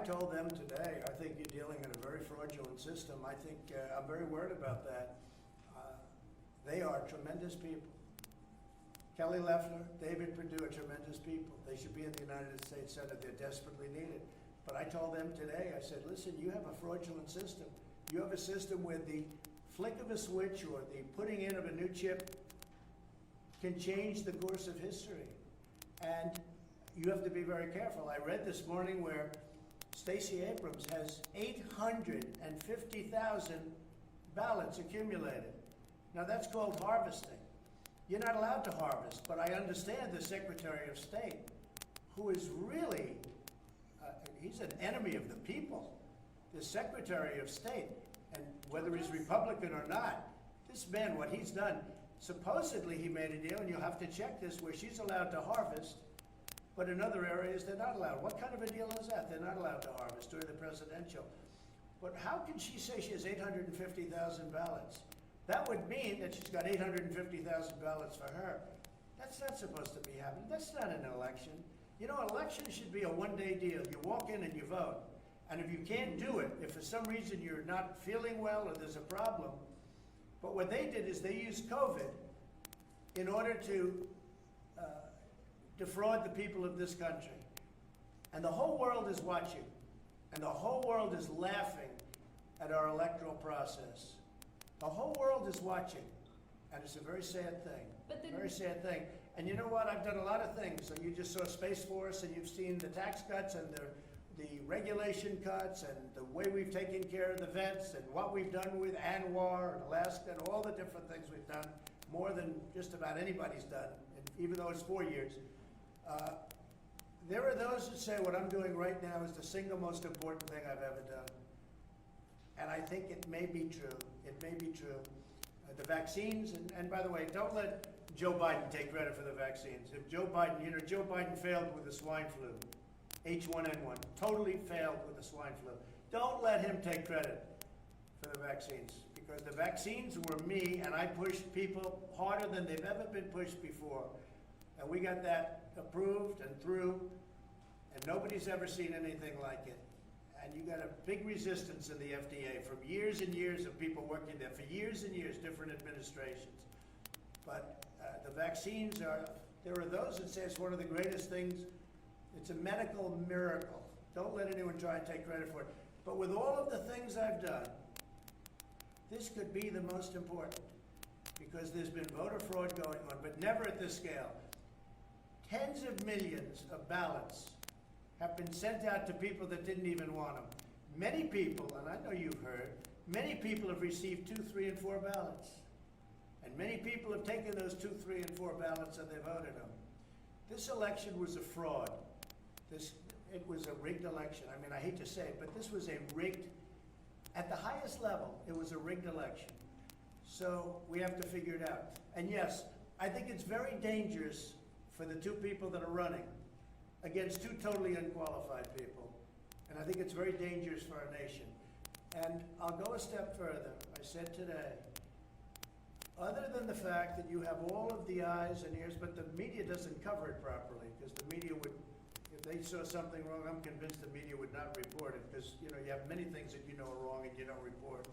told them today, I think you're dealing in a very fraudulent system. I think I'm very worried about that. They are tremendous people. Kelly Loeffler, David Perdue are tremendous people. They should be in the United States Senate. They're desperately needed. But I told them today, I said, listen, you have a fraudulent system. You have a system where the flick of a switch or the putting in of a new chip can change the course of history. And you have to be very careful. I read this morning where Stacey Abrams has 850,000 ballots accumulated. Now that's called harvesting. You're not allowed to harvest, but I understand the Secretary of State, who is really, he's an enemy of the people. The Secretary of State, and whether he's Republican or not, this man, what he's done, supposedly he made a deal, and you'll have to check this, where she's allowed to harvest, but in other areas they're not allowed. What kind of a deal is that? They're not allowed to harvest during the presidential. But how can she say she has 850,000 ballots? That would mean that she's got 850,000 ballots for her. That's not supposed to be happening. That's not an election. You know, an election should be a one-day deal. You walk in and you vote. And if you can't do it, if for some reason you're not feeling well or there's a problem, but what they did is they used COVID in order to defraud the people of this country. And the whole world is watching. And the whole world is laughing at our electoral process. The whole world is watching, and it's a very sad thing. Very sad thing. And you know what? I've done a lot of things. So you just saw Space Force, and you've seen the tax cuts and the regulation cuts, and the way we've taken care of the vets, and what we've done with ANWR and Alaska, and all the different things we've done, more than just about anybody's done, and even though it's 4 years. There are those who say what I'm doing right now is the single most important thing I've ever done. And I think it may be true. It may be true. The vaccines, and by the way, don't let Joe Biden take credit for the vaccines. If Joe Biden, you know, Joe Biden failed with the swine flu, H1N1, totally failed with the swine flu. Don't let him take credit for the vaccines, because the vaccines were me, and I pushed people harder than they've ever been pushed before. And we got that approved and through, and nobody's ever seen anything like it. And you got a big resistance in the FDA from years and years of people working there, for years and years, different administrations. But the vaccines there are those that say it's one of the greatest things. It's a medical miracle. Don't let anyone try and take credit for it. But with all of the things I've done, this could be the most important, because there's been voter fraud going on, but never at this scale. Tens of millions of ballots have been sent out to people that didn't even want them. Many people, and I know you've heard, many people have received 2, 3, and 4 ballots. And many people have taken those 2, 3, and 4 ballots and they voted them. This election was a fraud. It was a rigged election. I mean, I hate to say it, but this was a rigged, at the highest level, it was a rigged election. So we have to figure it out. And yes, I think it's very dangerous for the 2 people that are running against 2 totally unqualified people. And I think it's very dangerous for our nation. And I'll go a step further. I said today, other than the fact that you have all of the eyes and ears, but the media doesn't cover it properly, because the media would, if they saw something wrong, I'm convinced the media would not report it, because you know you have many things that you know are wrong and you don't report.